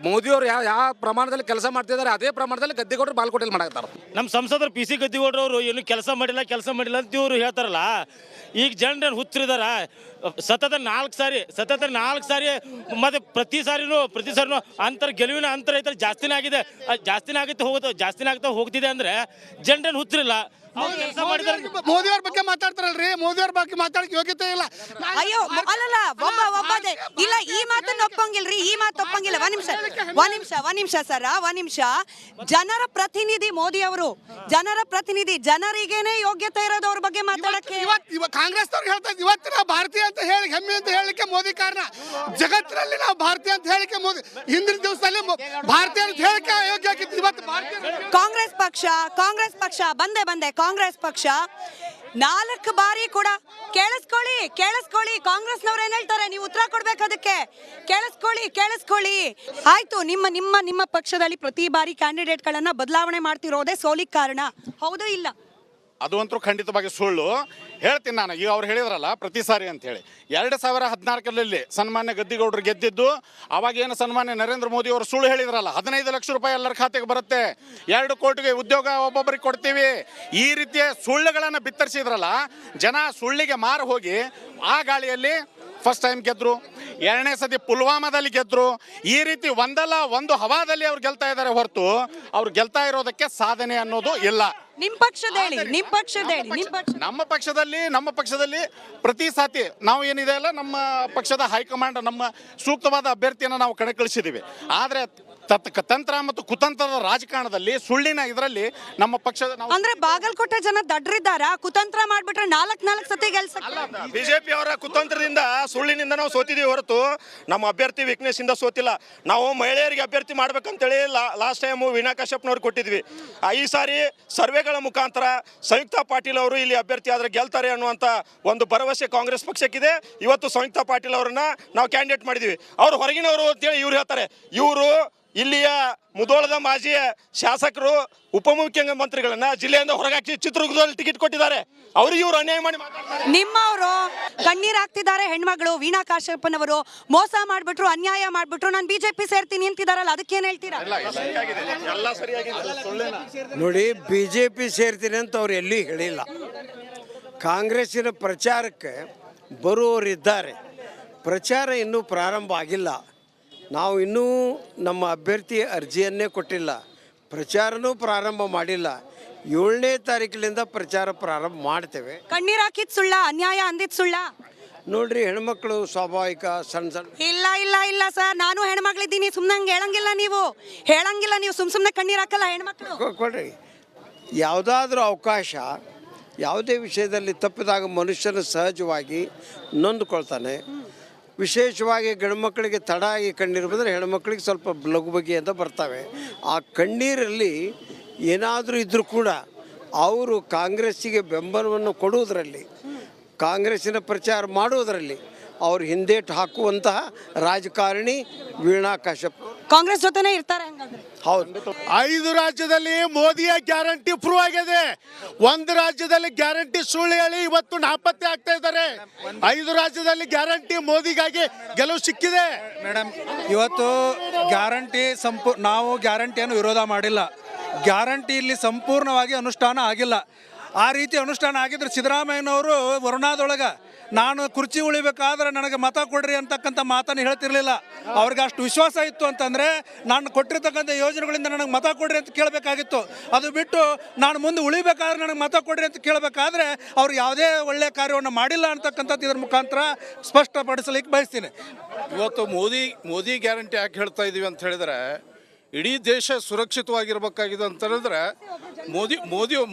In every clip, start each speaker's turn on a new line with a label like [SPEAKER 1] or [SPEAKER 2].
[SPEAKER 1] ಮೋದಿಯವರು ಯಾವ ಪ್ರಮಾಣದಲ್ಲಿ ಕೆಲಸ ಮಾಡ್ತಿದ್ದಾರೆ ಅದೇ ಪ್ರಮಾಣದಲ್ಲಿ ಗದ್ದಿಗೌಡರು ಬಾಲ್ಕೋಟೆಯಲ್ಲಿ ಮಾಡಾಕ್ತಾರೆ.
[SPEAKER 2] ನಮ್ಮ ಸಂಸದರು ಪಿ ಸಿ ಗದ್ದಿಗೌಡರು ಅವರು ಏನು ಕೆಲಸ ಮಾಡಿಲ್ಲ ಅಂತ ಇವರು ಹೇಳ್ತಾರಲ್ಲ. ಈಗ ಜನರೇನು ಹುಚ್ಚರಿದಾರ. ಸತತ ನಾಲ್ಕು ಸಾರಿ ಮತ್ತೆ ಪ್ರತಿ ಸಾರಿನೂ ಗೆಲುವಿನ ಅಂತರ ಐತೆ ಜಾಸ್ತಿನೇ ಆಗ್ತಾ ಹೋಗ್ತಿದೆ ಅಂದ್ರೆ ಜನರೇನು ಹುಚ್ಚರಿಲ್ಲ.
[SPEAKER 3] ಮೋದಿ ಅವ್ರ ಬಗ್ಗೆ ಮಾತಾಡ್ತಾರಲ್ರಿ, ಮೋದಿ ಅವ್ರ ಬಗ್ಗೆ ಮಾತಾಡಕ್ ಯೋಗ್ಯತೆ ಇಲ್ಲ.
[SPEAKER 4] ಅಯ್ಯೋ ಅಲ್ಲಲ್ಲ ಒಬ್ಬ ಇಲ್ಲ, ಈ ಮಾತನ್ನ ಒಪ್ಪಂಗಿಲ್ರಿ, ಈ ಮಾತು ಒಪ್ಪಂಗಿಲ್ಲ. ಒಂದ್ ನಿಮಿಷ ಸರ್, ಒಂದ್ ನಿಮಿಷ. ಜನರ ಪ್ರತಿನಿಧಿ ಮೋದಿ ಅವರು, ಜನರ ಪ್ರತಿನಿಧಿ, ಜನರಿಗೇನೆ ಯೋಗ್ಯತೆ ಇರೋದು ಅವ್ರ ಬಗ್ಗೆ ಮಾತಾಡಕ್ಕೆ.
[SPEAKER 3] ಕಾಂಗ್ರೆಸ್ ಅವ್ರು ಹೇಳ್ತಾ ಇದ್ರು ಇವತ್ತು ನಾವು ಭಾರತೀಯ ಅಂತ ಹೇಳಿ ಹೆಮ್ಮೆ ಅಂತ ಹೇಳಿಕೆ ಮೋದಿ ಕಾರಣ. ಜಗತ್ತಿನಲ್ಲಿ ನಾವು ಭಾರತೀಯ ಅಂತ ಹೇಳಿಕೆ ಮೋದಿ, ಹಿಂದಿನ ದಿವಸದಲ್ಲಿ ಭಾರತೀಯ ಅಂತ ಹೇಳಿಕೆ ಅಯೋಗ್ಯ ಆಗಿತ್ತು. ಇವತ್ತು ಭಾರತೀಯ
[SPEAKER 4] ಕಾಂಗ್ರೆಸ್ ಪಕ್ಷ ಬಂದೆ ಕಾಂಗ್ರೆಸ್ ಪಕ್ಷ 4 ಬಾರಿ ಕೂಡ ಕೇಳಿಸ್ಕೊಳ್ಳಿ ಕಾಂಗ್ರೆಸ್ನವ್ರು ಏನ್ ಹೇಳ್ತಾರೆ ನೀವು ಉತ್ತರ ಕೊಡ್ಬೇಕು ಅದಕ್ಕೆ. ಕೇಳಿಸ್ಕೊಳ್ಳಿ. ಆಯ್ತು, ನಿಮ್ಮ ಪಕ್ಷದಲ್ಲಿ ಪ್ರತಿ ಬಾರಿ ಕ್ಯಾಂಡಿಡೇಟ್ ಗಳನ್ನ ಬದಲಾವಣೆ ಮಾಡ್ತಿರೋದೇ ಸೋಲಿಗೆ ಕಾರಣ, ಹೌದು ಇಲ್ಲ?
[SPEAKER 5] ಅದು ಅಂತೂ ಖಂಡಿತವಾಗಿ ಸುಳ್ಳು. ಹೇಳ್ತೀನಿ ನಾನು, ಈಗ ಅವ್ರು ಹೇಳಿದ್ರಲ್ಲ ಪ್ರತಿ ಸಾರಿ ಅಂತ ಹೇಳಿ. 2014ರಲ್ಲಿ ಸನ್ಮಾನ್ಯ ಗದ್ದಿಗೌಡರು ಗೆದ್ದಿದ್ದು, ಅವಾಗೇನು ಸನ್ಮಾನ್ಯ ನರೇಂದ್ರ ಮೋದಿ ಅವರು ಸುಳ್ಳು ಹೇಳಿದ್ರಲ್ಲ, 15 ಲಕ್ಷ ರೂಪಾಯಿ ಎಲ್ಲರ ಖಾತೆಗೆ ಬರುತ್ತೆ, 2 ಕೋಟಿಗೆ ಉದ್ಯೋಗ ಒಬ್ಬೊಬ್ಬರಿಗೆ ಕೊಡ್ತೀವಿ, ಈ ರೀತಿಯ ಸುಳ್ಳುಗಳನ್ನು ಬಿತ್ತರಿಸಿದ್ರಲ್ಲ. ಜನ ಸುಳ್ಳಿಗೆ ಮಾರು ಹೋಗಿ ಆ ಗಾಳಿಯಲ್ಲಿ ಫಸ್ಟ್ ಟೈಮ್ ಗೆದ್ರು, 2ನೇ ಸತಿ ಪುಲ್ವಾಮಾದಲ್ಲಿ ಗೆದ್ರು. ಈ ರೀತಿ ಒಂದಲ್ಲ ಒಂದು ಹವಾದಲ್ಲಿ ಅವ್ರು ಗೆಲ್ತಾ ಇದ್ದಾರೆ ಹೊರತು ಅವ್ರು ಗೆಲ್ತಾ ಇರೋದಕ್ಕೆ ಸಾಧನೆ ಅನ್ನೋದು ಇಲ್ಲ.
[SPEAKER 4] ನಿಮ್ಮ
[SPEAKER 5] ಪಕ್ಷದಲ್ಲಿ ಪ್ರತಿ ಸಾತಿ ನಾವು ಏನಿದೆ ಅಲ್ಲ, ನಮ್ಮ ಪಕ್ಷದ ಹೈಕಮಾಂಡ್ ನಮ್ಮ ಸೂಕ್ತವಾದ ಅಭ್ಯರ್ಥಿಯನ್ನು ನಾವು ಕಣಕ್ಕಿಳಿಸಿದ್ದೀವಿ. ಆದರೆ ತಂತ್ರ ಮತ್ತು ಕುತಂತ್ರದ ರಾಜಕಾರಣದಲ್ಲಿ ಸುಳ್ಳಿನ ಇದರಲ್ಲಿ ನಮ್ಮ ಪಕ್ಷದ
[SPEAKER 4] ಅಂದ್ರೆ ಬಾಗಲಕೋಟೆ ಜನ ದಡ್ರಿದ್ದಾರ, ಕುತಂತ್ರ ಮಾಡ್ಬಿಟ್ರೆ 4 ಸತಿ
[SPEAKER 6] ಬಿಜೆಪಿ ಅವರ ಕುತಂತ್ರದಿಂದ ಸುಳ್ಳಿನಿಂದ ನಾವು ಸೋತಿದೀವಿ ಹೊರತು ನಮ್ಮ ಅಭ್ಯರ್ಥಿ ವೀಕ್ನೆಸ್ ಇಂದ ಸೋತಿಲ್ಲ. ನಾವು ಮಹಿಳೆಯರಿಗೆ ಅಭ್ಯರ್ಥಿ ಮಾಡ್ಬೇಕಂತೇಳಿ ಲಾಸ್ಟ್ ಟೈಮ್ ವೀಣಾ ಕಾಶ್ಯಪ್ನವ್ರು ಕೊಟ್ಟಿದ್ವಿ. ಈ ಸಾರಿ ಸರ್ವೆಗಳ ಮುಖಾಂತರ ಸಂಯುಕ್ತಾ ಪಾಟೀಲ್ ಅವರು ಇಲ್ಲಿ ಅಭ್ಯರ್ಥಿ ಆದ್ರೆ ಗೆಲ್ತಾರೆ ಅನ್ನುವಂಥ ಒಂದು ಭರವಸೆ ಕಾಂಗ್ರೆಸ್ ಪಕ್ಷಕ್ಕಿದೆ. ಇವತ್ತು ಸಂಯುಕ್ತಾ ಪಾಟೀಲ್ ಅವರನ್ನ ನಾವು ಕ್ಯಾಂಡಿಡೇಟ್ ಮಾಡಿದ್ವಿ. ಅವ್ರು ಹೊರಗಿನವರು ಅಂತೇಳಿ ಇವ್ರು ಹೇಳ್ತಾರೆ. ಇವರು ಇಲ್ಲಿಯ ಮುಧೋಳದ ಮಾಜಿ ಶಾಸಕರು ಉಪಮುಖ್ಯಮಂತ್ರಿಗಳನ್ನ ಜಿಲ್ಲೆಯಿಂದ ಹೊರಗಾಕಿ ಚಿತ್ರದುರ್ಗದಲ್ಲಿ ಟಿಕೆಟ್ ಕೊಟ್ಟಿದ್ದಾರೆ. ಅವ್ರಿಗೆ ಇವ್ರು ಅನ್ಯಾಯ ಮಾಡಿ
[SPEAKER 4] ನಿಮ್ಮವರು ಕಣ್ಣೀರ್ ಹಾಕ್ತಿದ್ದಾರೆ. ಹೆಣ್ಮಗಳು ವೀಣಾ ಕಾಶ್ಯಪ್ಪನವರು ಮೋಸ ಮಾಡ್ಬಿಟ್ರು, ಅನ್ಯಾಯ ಮಾಡ್ಬಿಟ್ರು, ನಾನು ಬಿಜೆಪಿ ಸೇರ್ತೀನಿ ಅಂತಿದಾರಲ್ಲ, ಅದಕ್ಕೇನ್ ಹೇಳ್ತೀರಾ?
[SPEAKER 7] ನೋಡಿ, ಬಿಜೆಪಿ ಸೇರ್ತೀನಿ ಅಂತ ಅವ್ರು ಎಲ್ಲಿ ಹೇಳಿಲ್ಲ. ಕಾಂಗ್ರೆಸ್ಸಿನ ಪ್ರಚಾರಕ್ಕೆ ಬರುವವರಿದ್ದಾರೆ. ಪ್ರಚಾರ ಇನ್ನೂ ಪ್ರಾರಂಭ ಆಗಿಲ್ಲ. ನಾವು ಇನ್ನೂ ನಮ್ಮ ಅಭ್ಯರ್ಥಿ ಅರ್ಜಿಯನ್ನೇ ಕೊಟ್ಟಿಲ್ಲ, ಪ್ರಚಾರನೂ ಪ್ರಾರಂಭ ಮಾಡಿಲ್ಲ. 7ನೇ ತಾರೀಕಿನಿಂದ ಪ್ರಚಾರ ಪ್ರಾರಂಭ ಮಾಡ್ತೇವೆ.
[SPEAKER 4] ಕಣ್ಣೀರ್ ಹಾಕಿದ್ ಸುಳ್ಳ, ಅನ್ಯಾಯ ಅಂದಿದ್ ಸುಳ್ಳ?
[SPEAKER 7] ನೋಡ್ರಿ, ಹೆಣ್ಮಕ್ಳು ಸ್ವಾಭಾವಿಕ ಸಣ್ಣ
[SPEAKER 4] ಇಲ್ಲ ಸರ್, ನಾನು ಹೆಣ್ಮಕ್ಳಿದ್ದೀನಿ. ಸುಮ್ಮನೆ ಹೇಳಂಗಿಲ್ಲ ನೀವು ಸುಮ್ಮನೆ ಕಣ್ಣೀರ್ ಹಾಕಲ್ಲ ಹೆಣ್ಮಕ್ಳು.
[SPEAKER 7] ಕೊಡ್ರಿ, ಯಾವುದಾದ್ರೂ ಅವಕಾಶ ಯಾವುದೇ ವಿಷಯದಲ್ಲಿ ತಪ್ಪಿದಾಗ ಮನುಷ್ಯನು ಸಹಜವಾಗಿ ನೊಂದುಕೊಳ್ತಾನೆ. ವಿಶೇಷವಾಗಿ ಗಂಡು ಮಕ್ಕಳಿಗೆ ತಡ ಆಗಿ ಕಣ್ಣೀರು ಬಂದರೆ ಹೆಣ್ಮಕ್ಳಿಗೆ ಸ್ವಲ್ಪ ಲಘು ಬಗೆ ಅಂತ ಬರ್ತವೆ. ಆ ಕಣ್ಣೀರಲ್ಲಿ ಏನಾದರೂ ಇದ್ದರೂ ಕೂಡ ಅವರು ಕಾಂಗ್ರೆಸ್ಸಿಗೆ ಬೆಂಬಲವನ್ನು ಕೊಡುವುದರಲ್ಲಿ, ಕಾಂಗ್ರೆಸ್ಸಿನ ಪ್ರಚಾರ ಮಾಡುವುದರಲ್ಲಿ ಅವ್ರು ಹಿಂದೇಟು ಹಾಕುವಂತಹ ರಾಜಕಾರಣಿ ವೀಣಾ ಕಾಶ್ಯಪ್
[SPEAKER 4] ಕಾಂಗ್ರೆಸ್ ಜೊತೆನೇ ಇರ್ತಾರೆ.
[SPEAKER 7] ಹೌದು,
[SPEAKER 3] 5 ರಾಜ್ಯದಲ್ಲಿ ಮೋದಿಯ ಗ್ಯಾರಂಟಿ ಪ್ರೂವ್ ಆಗಿದೆ. 1 ರಾಜ್ಯದಲ್ಲಿ ಗ್ಯಾರಂಟಿ ಸುಳ್ಳು ಹೇಳಿ ಇವತ್ತು ನಾಪತ್ತೆ ಆಗ್ತಾ ಇದ್ದಾರೆ. 5 ರಾಜ್ಯದಲ್ಲಿ ಗ್ಯಾರಂಟಿ ಮೋದಿಗಾಗಿ ಗೆಲುವು ಸಿಕ್ಕಿದೆ.
[SPEAKER 8] ಮೇಡಮ್, ಇವತ್ತು ಗ್ಯಾರಂಟಿ ನಾವು ಗ್ಯಾರಂಟಿಯನ್ನು ವಿರೋಧ ಮಾಡಿಲ್ಲ. ಗ್ಯಾರಂಟಿ ಇಲ್ಲಿ ಸಂಪೂರ್ಣವಾಗಿ ಅನುಷ್ಠಾನ ಆಗಿಲ್ಲ. ಆ ರೀತಿ ಅನುಷ್ಠಾನ ಆಗಿದ್ರೆ ಸಿದ್ದರಾಮಯ್ಯನವರು ವರುಣಾದೊಳಗೆ ನಾನು ಕುರ್ಚಿ ಉಳಿಬೇಕಾದ್ರೆ ನನಗೆ ಮತ ಕೊಡ್ರಿ ಅಂತಕ್ಕಂಥ ಮಾತನ್ನು ಹೇಳ್ತಿರ್ಲಿಲ್ಲ. ಅವ್ರಿಗೆ ಅಷ್ಟು ವಿಶ್ವಾಸ ಇತ್ತು ಅಂತಂದರೆ ನಾನು ಕೊಟ್ಟಿರ್ತಕ್ಕಂಥ ಯೋಜನೆಗಳಿಂದ ನನಗೆ ಮತ ಕೊಡ್ರಿ ಅಂತ ಕೇಳಬೇಕಾಗಿತ್ತು. ಅದು ಬಿಟ್ಟು ನಾನು ಮುಂದೆ ಉಳಿಬೇಕಾದ್ರೆ ನನಗೆ ಮತ ಕೊಡ್ರಿ ಅಂತ ಕೇಳಬೇಕಾದ್ರೆ ಅವ್ರು ಯಾವುದೇ ಒಳ್ಳೆಯ ಕಾರ್ಯವನ್ನು ಮಾಡಿಲ್ಲ ಅಂತಕ್ಕಂಥದ್ದು ಇದರ ಮುಖಾಂತರ ಸ್ಪಷ್ಟಪಡಿಸಲಿಕ್ಕೆ ಬಯಸ್ತೀನಿ.
[SPEAKER 9] ಇವತ್ತು ಮೋದಿ ಗ್ಯಾರಂಟಿ ಯಾಕೆ ಹೇಳ್ತಾ ಇದ್ದೀವಿ ಅಂತ ಹೇಳಿದ್ರೆ, ಇಡೀ ದೇಶ ಸುರಕ್ಷಿತವಾಗಿರ್ಬೇಕಾಗಿದೆ ಅಂತ ಹೇಳಿದ್ರೆ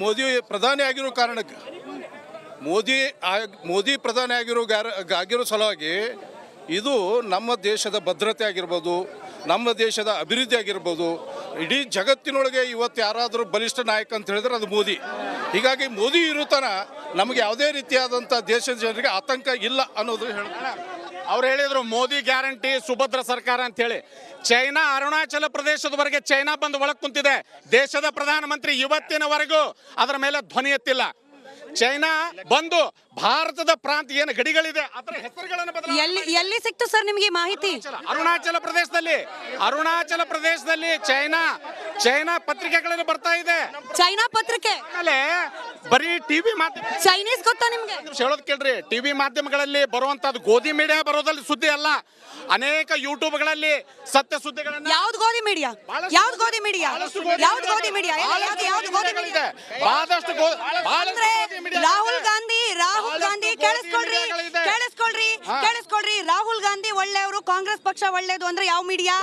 [SPEAKER 9] ಮೋದಿ ಪ್ರಧಾನಿ ಆಗಿರೋ ಕಾರಣಕ್ಕೆ, ಮೋದಿ ಪ್ರಧಾನಿ ಆಗಿರೋ ಸಲುವಾಗಿ ಇದು ನಮ್ಮ ದೇಶದ ಭದ್ರತೆ ಆಗಿರ್ಬೋದು, ನಮ್ಮ ದೇಶದ ಅಭಿವೃದ್ಧಿ ಆಗಿರ್ಬೋದು. ಇಡೀ ಜಗತ್ತಿನೊಳಗೆ ಇವತ್ತು ಯಾರಾದರೂ ಬಲಿಷ್ಠ ನಾಯಕ ಅಂತ ಹೇಳಿದ್ರೆ ಅದು ಮೋದಿ. ಹೀಗಾಗಿ ಮೋದಿ ಇರುತ್ತಾನ ನಮಗೆ ಯಾವುದೇ ರೀತಿಯಾದಂಥ ದೇಶದ ಜನರಿಗೆ ಆತಂಕ ಇಲ್ಲ ಅನ್ನೋದು ಹೇಳ್ತಾರೆ.
[SPEAKER 5] ಅವ್ರು ಹೇಳಿದ್ರು ಮೋದಿ ಗ್ಯಾರಂಟಿ ಸುಭದ್ರ ಸರ್ಕಾರ ಅಂತ ಹೇಳಿ. ಚೈನಾ ಅರುಣಾಚಲ ಪ್ರದೇಶದವರೆಗೆ ಚೈನಾ ಬಂದು ಒಳಗೆ ಕುಂತಿದೆ. ದೇಶದ ಪ್ರಧಾನಮಂತ್ರಿ ಇವತ್ತಿನವರೆಗೂ ಅದರ ಮೇಲೆ ಧ್ವನಿ ಎತ್ತಿಲ್ಲ. ಚೈನಾ ಬಂದು ಭಾರತದ ಪ್ರಾಂತ ಏನು ಗಡಿಗಳಿದೆ ಅದರ ಹೆಸರುಗಳನ್ನು
[SPEAKER 4] ಎಲ್ಲಿ ಸಿಕ್ತು ಸರ್ ನಿಮ್ಗೆ ಈ ಮಾಹಿತಿ?
[SPEAKER 5] ಅರುಣಾಚಲ ಪ್ರದೇಶದಲ್ಲಿ ಚೈನಾ ಪತ್ರಿಕೆಗಳನ್ನು ಬರ್ತಾ ಇದೆ.
[SPEAKER 4] ಚೈನಾ ಪತ್ರಿಕೆ
[SPEAKER 5] ಆಮೇಲೆ ಬರೀ ಟಿವಿ ಮಾಧ್ಯಮ
[SPEAKER 4] ಚೈನೀಸ್ ಗೊತ್ತಾ ನಿಮ್ಗೆ?
[SPEAKER 5] ಹೇಳೋದ್ ಕೇಳ್ರಿ, ಟಿವಿ ಮಾಧ್ಯಮಗಳಲ್ಲಿ ಬರುವಂತದ್ದು ಗೋಧಿ ಮೀಡಿಯಾ ಬರೋದಲ್ಲಿ ಸುದ್ದಿ ಅಲ್ಲ, ಅನೇಕ ಯೂಟ್ಯೂಬ್ಗಳಲ್ಲಿ ಸತ್ಯ ಸುದ್ದಿಗಳನ್ನ.
[SPEAKER 4] ಯಾವ್ದು ಗೋಧಿ ಮೀಡಿಯಾ? ಯಾವ್ದು ಗೋಧಿ ಮೀಡಿಯಾ? ಯಾವ್ದು ಗೋಧಿ ಮೀಡಿಯಾ? ಯಾವ್ದು ಗೋಧಿ ಮೀಡಿಯಾ?
[SPEAKER 5] ಬಹಳಷ್ಟು
[SPEAKER 4] ಅಂದ್ರೆ ರಾಹುಲ್ ಗಾಂಧಿ ಕೇಳಿಸ್ಕೊಳ್ರಿ ರಾಹುಲ್ ಗಾಂಧಿ ಒಳ್ಳೆಯವರು, ಕಾಂಗ್ರೆಸ್ ಪಕ್ಷ ಒಳ್ಳೇದು ಅಂದ್ರೆ ಯಾವ ಮೀಡಿಯಾ?